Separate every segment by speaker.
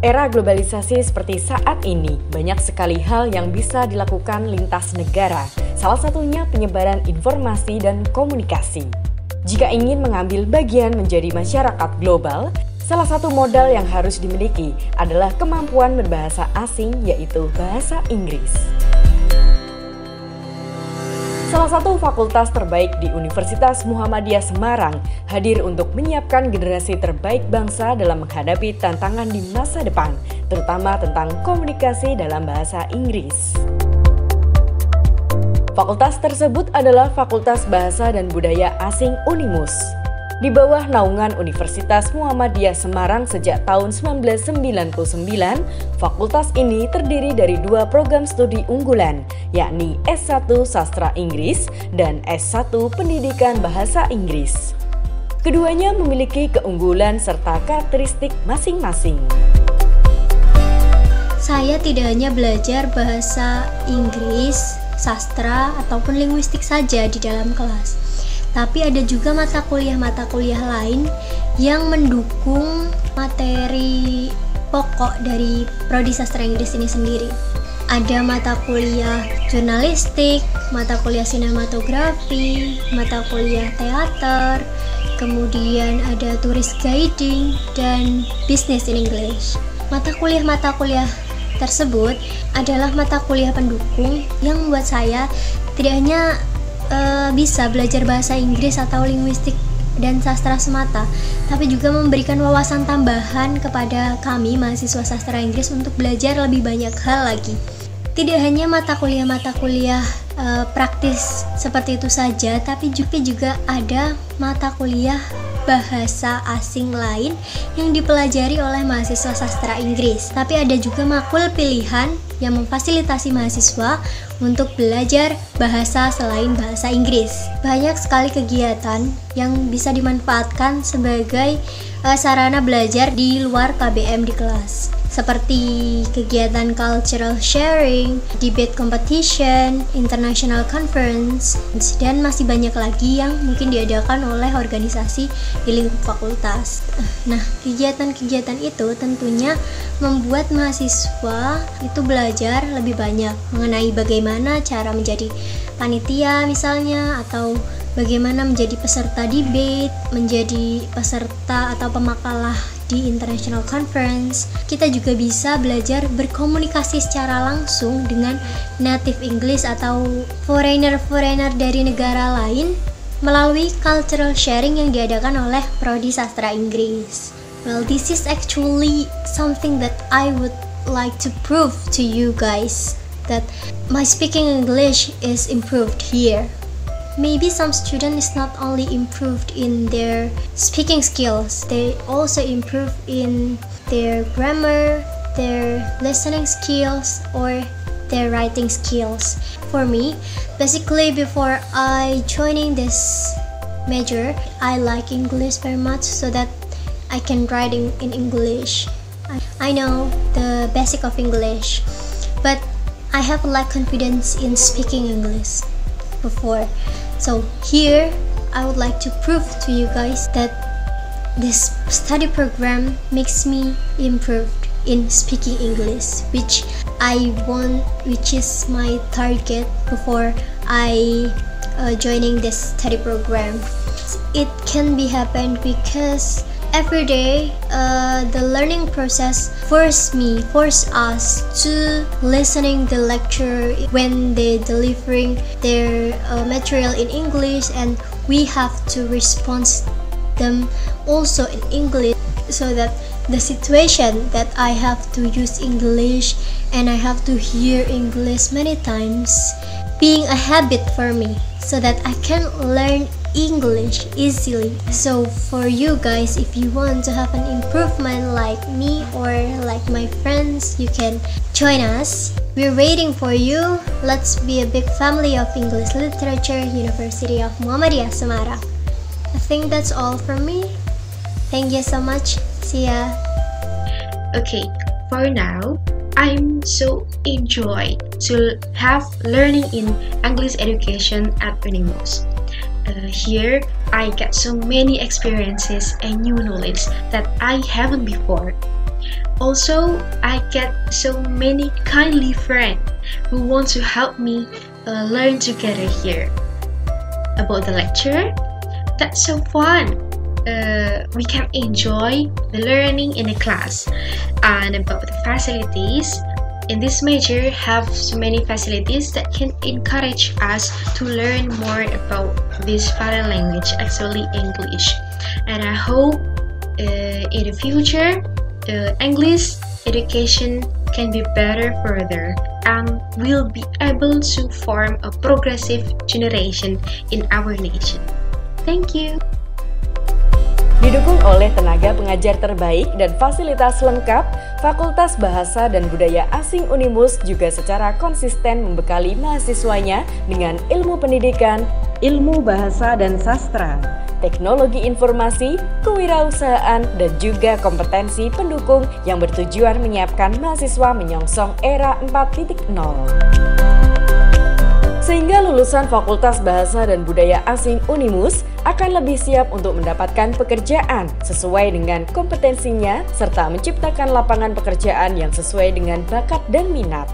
Speaker 1: Era globalisasi seperti saat ini, banyak sekali hal yang bisa dilakukan lintas negara, salah satunya penyebaran informasi dan komunikasi. Jika ingin mengambil bagian menjadi masyarakat global, salah satu modal yang harus dimiliki adalah kemampuan berbahasa asing, yaitu bahasa Inggris. Salah satu fakultas terbaik di Universitas Muhammadiyah Semarang hadir untuk menyiapkan generasi terbaik bangsa dalam menghadapi tantangan di masa depan, terutama tentang komunikasi dalam bahasa Inggris. Fakultas tersebut adalah Fakultas Bahasa dan Budaya Asing Unimus. Di bawah naungan Universitas Muhammadiyah Semarang sejak tahun 1999, fakultas ini terdiri dari 2 program studi unggulan, yakni S1 Sastra Inggris dan S1 Pendidikan Bahasa Inggris. Keduanya memiliki keunggulan serta karakteristik masing-masing.
Speaker 2: Saya tidak hanya belajar bahasa Inggris, sastra, ataupun linguistik saja di dalam kelas. Tapi ada juga mata kuliah lain yang mendukung materi pokok dari Prodi Sastra Inggris ini sendiri. Ada mata kuliah jurnalistik, mata kuliah sinematografi, mata kuliah teater, kemudian ada tourist guiding, dan business in English. Mata kuliah tersebut adalah mata kuliah pendukung yang membuat saya tidak hanya bisa belajar bahasa Inggris atau linguistik dan sastra semata, tapi juga memberikan wawasan tambahan kepada kami mahasiswa sastra Inggris untuk belajar lebih banyak hal lagi. Tidak hanya mata kuliah praktis seperti itu saja, tapi juga ada mata kuliah bahasa asing lain yang dipelajari oleh mahasiswa sastra Inggris. Tapi ada juga makul pilihan yang memfasilitasi mahasiswa untuk belajar bahasa selain bahasa Inggris. Banyak sekali kegiatan yang bisa dimanfaatkan sebagai sarana belajar di luar KBM di kelas, seperti kegiatan cultural sharing, debate competition, international conference, dan masih banyak lagi yang mungkin diadakan oleh organisasi di lingkup fakultas. Nah, kegiatan-kegiatan itu tentunya membuat mahasiswa itu belajar lebih banyak mengenai bagaimana cara menjadi panitia misalnya, atau bagaimana menjadi peserta debate, menjadi peserta atau pemakalah di international conference. Kita juga bisa belajar berkomunikasi secara langsung dengan native English atau foreigner dari negara lain melalui cultural sharing yang diadakan oleh Prodi Sastra Inggris. Well, this is actually something that I would like to prove to you guys, that my speaking English is improved here. Maybe some student is not only improved in their speaking skills, they also improve in their grammar, their listening skills, or their writing skills. For me, basically before I joining this major, I like English very much so that I can write in English. I know the basic of English, but I have lack confidence in speaking English before. So here, I would like to prove to you guys that this study program makes me improved in speaking English, which I want, which is my target before I joining this study program. It can be happened because every day the learning process force us to listening the lecture when they delivering their material in English, and we have to respond them also in English, so that the situation that I have to use English and I have to hear English many times being a habit for me, so that I can learn English easily. So for you guys, if you want to have an improvement like me or like my friends, you can join us. We're waiting for you. Let's be a big family of English literature, University of Muhammadiyah Semarang. I think that's all from me. Thank you so much. See ya.
Speaker 3: Okay, for now, I'm so enjoy to have learning in English education at Unimus. Here, I get so many experiences and new knowledge that I haven't before. Also, I get so many kindly friends who want to help me learn together here. About the lecture, that's so fun. We can enjoy the learning in a class. And about the facilities, in this major have so many facilities that can encourage us to learn more about this foreign language, actually English. And I hope in the future English education can be better further and will be able to form a progressive generation in our nation. Thank you.
Speaker 1: Didukung oleh tenaga pengajar terbaik dan fasilitas lengkap, Fakultas Bahasa dan Budaya Asing Unimus juga secara konsisten membekali mahasiswanya dengan ilmu pendidikan, ilmu bahasa dan sastra, teknologi informasi, kewirausahaan, dan juga kompetensi pendukung yang bertujuan menyiapkan mahasiswa menyongsong era 4.0. Sehingga lulusan Fakultas Bahasa dan Budaya Asing Unimus akan lebih siap untuk mendapatkan pekerjaan sesuai dengan kompetensinya serta menciptakan lapangan pekerjaan yang sesuai dengan bakat dan minat.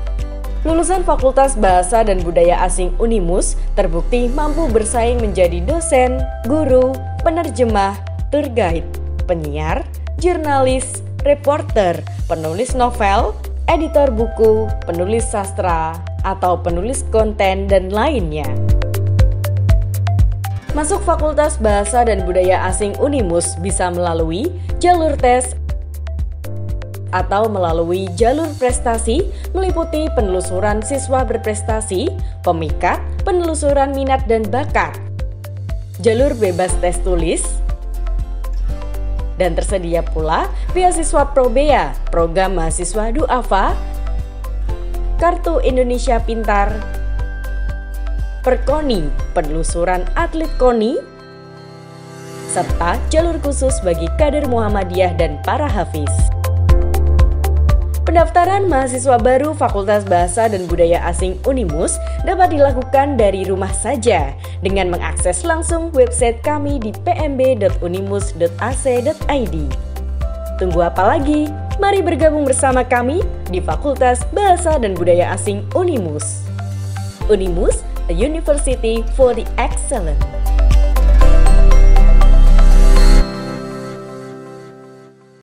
Speaker 1: Lulusan Fakultas Bahasa dan Budaya Asing Unimus terbukti mampu bersaing menjadi dosen, guru, penerjemah, tour guide, penyiar, jurnalis, reporter, penulis novel, editor buku, penulis sastra, atau penulis konten dan lainnya. Masuk Fakultas Bahasa dan Budaya Asing Unimus bisa melalui jalur tes atau melalui jalur prestasi meliputi penelusuran siswa berprestasi, pemikat, penelusuran minat dan bakat, jalur bebas tes tulis, dan tersedia pula beasiswa Probea, program mahasiswa Duafa, Kartu Indonesia Pintar, Perkoni, penelusuran atlet KONI, serta jalur khusus bagi kader Muhammadiyah dan para hafiz. Pendaftaran mahasiswa baru Fakultas Bahasa dan Budaya Asing Unimus dapat dilakukan dari rumah saja dengan mengakses langsung website kami di pmb.unimus.ac.id. Tunggu apa lagi? Mari bergabung bersama kami di Fakultas Bahasa dan Budaya Asing Unimus. Unimus, a university for the excellent.